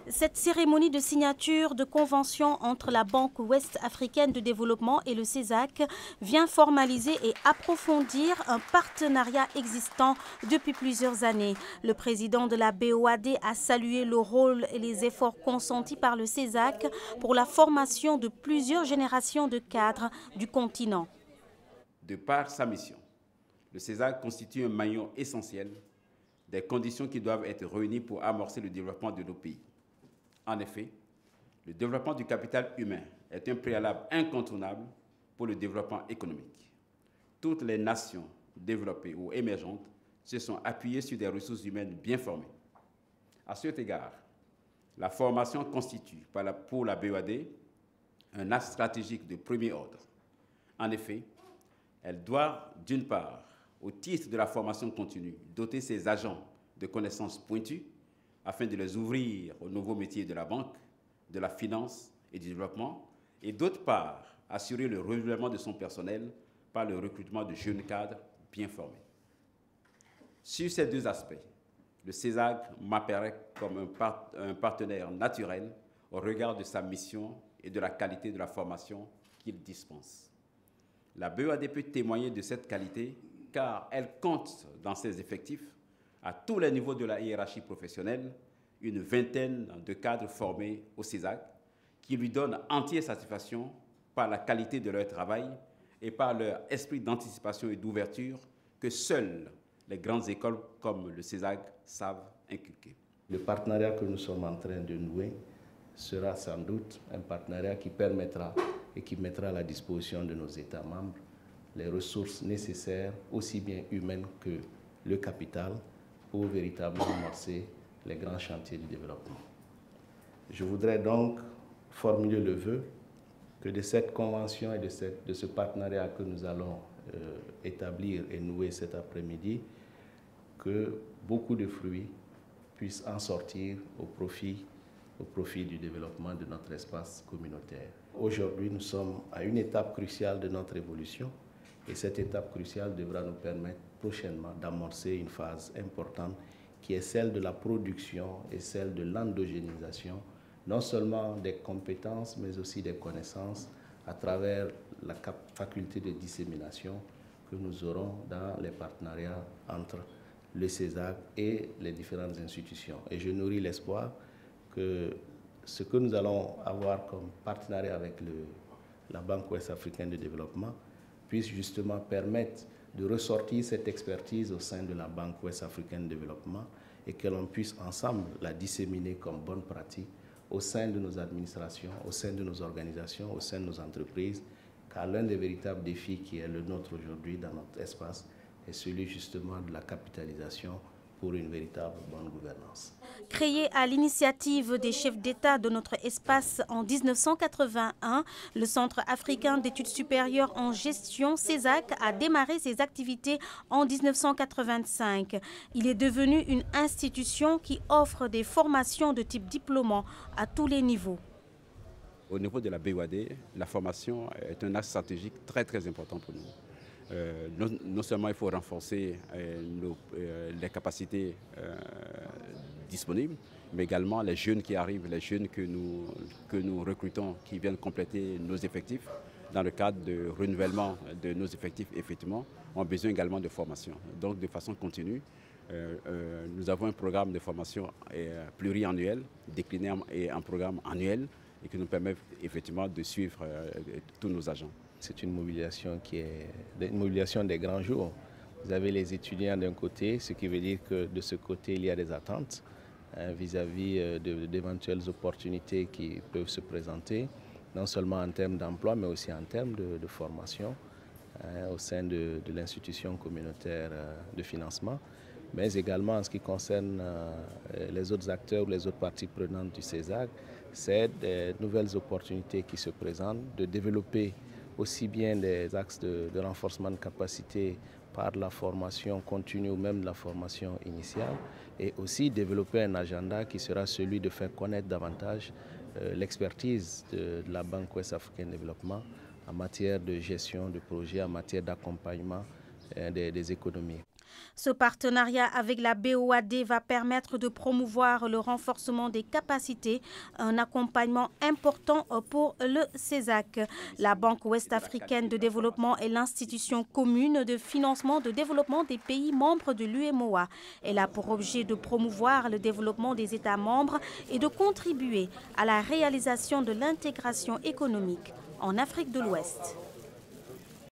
Cette cérémonie de signature de convention entre la Banque ouest-africaine de développement et le CESAC vient formaliser et approfondir un partenariat existant depuis plusieurs années. Le président de la BOAD a salué le rôle et les efforts consentis par le CESAC pour la formation de plusieurs générations de cadres du continent. De par sa mission, le CESAC constitue un maillon essentiel des conditions qui doivent être réunies pour amorcer le développement de nos pays. En effet, le développement du capital humain est un préalable incontournable pour le développement économique. Toutes les nations développées ou émergentes se sont appuyées sur des ressources humaines bien formées. À cet égard, la formation constitue pour la BOAD un axe stratégique de premier ordre. En effet, elle doit, d'une part, au titre de la formation continue, doter ses agents de connaissances pointues afin de les ouvrir aux nouveaux métiers de la banque, de la finance et du développement, et d'autre part, assurer le renouvellement de son personnel par le recrutement de jeunes cadres bien formés. Sur ces deux aspects, le CESAC m'apparaît comme un partenaire naturel au regard de sa mission et de la qualité de la formation qu'il dispense. La BOAD peut témoigner de cette qualité car elle compte dans ses effectifs, à tous les niveaux de la hiérarchie professionnelle, une vingtaine de cadres formés au CESAC qui lui donnent entière satisfaction par la qualité de leur travail et par leur esprit d'anticipation et d'ouverture que seules les grandes écoles comme le CESAC savent inculquer. Le partenariat que nous sommes en train de nouer sera sans doute un partenariat qui permettra et qui mettra à la disposition de nos États membres les ressources nécessaires, aussi bien humaines que le capital, pour véritablement amorcer les grands chantiers du développement. Je voudrais donc formuler le vœu que de cette convention et de ce partenariat que nous allons établir et nouer cet après-midi, que beaucoup de fruits puissent en sortir au profit du développement de notre espace communautaire. Aujourd'hui, nous sommes à une étape cruciale de notre évolution et cette étape cruciale devra nous permettre prochainement d'amorcer une phase importante qui est celle de la production et celle de l'endogénisation, non seulement des compétences, mais aussi des connaissances à travers la faculté de dissémination que nous aurons dans les partenariats entre le CESAC et les différentes institutions. Et je nourris l'espoir que ce que nous allons avoir comme partenariat avec la Banque ouest-africaine de développement puisse justement permettre de ressortir cette expertise au sein de la Banque ouest-africaine de développement et que l'on puisse ensemble la disséminer comme bonne pratique au sein de nos administrations, au sein de nos organisations, au sein de nos entreprises, car l'un des véritables défis qui est le nôtre aujourd'hui dans notre espace est celui justement de la capitalisation pour une véritable bonne gouvernance. Créé à l'initiative des chefs d'État de notre espace en 1981, le Centre africain d'études supérieures en gestion, CESAC, a démarré ses activités en 1985. Il est devenu une institution qui offre des formations de type diplômant à tous les niveaux. Au niveau de la BOAD, la formation est un axe stratégique très important pour nous. Non seulement il faut renforcer les capacités disponibles, mais également les jeunes qui arrivent, les jeunes que nous recrutons, qui viennent compléter nos effectifs dans le cadre de renouvellement de nos effectifs, effectivement, ont besoin également de formation. Donc de façon continue, nous avons un programme de formation pluriannuel, décliné en programme annuel, et qui nous permet effectivement de suivre tous nos agents. C'est une mobilisation qui est une mobilisation des grands jours. Vous avez les étudiants d'un côté, ce qui veut dire que de ce côté, il y a des attentes vis-à-vis d'éventuelles opportunités qui peuvent se présenter, non seulement en termes d'emploi, mais aussi en termes de formation au sein de l'institution communautaire de financement, mais également en ce qui concerne les autres acteurs ou les autres parties prenantes du CESAC, c'est des nouvelles opportunités qui se présentent de développer aussi bien des axes de renforcement de capacité par la formation continue ou même la formation initiale, et aussi développer un agenda qui sera celui de faire connaître davantage l'expertise de la Banque ouest-africaine de développement en matière de gestion de projets, en matière d'accompagnement des économies. Ce partenariat avec la BOAD va permettre de promouvoir le renforcement des capacités, un accompagnement important pour le CESAC. La Banque ouest-africaine de développement est l'institution commune de financement de développement des pays membres de l'UEMOA. Elle a pour objet de promouvoir le développement des États membres et de contribuer à la réalisation de l'intégration économique en Afrique de l'Ouest.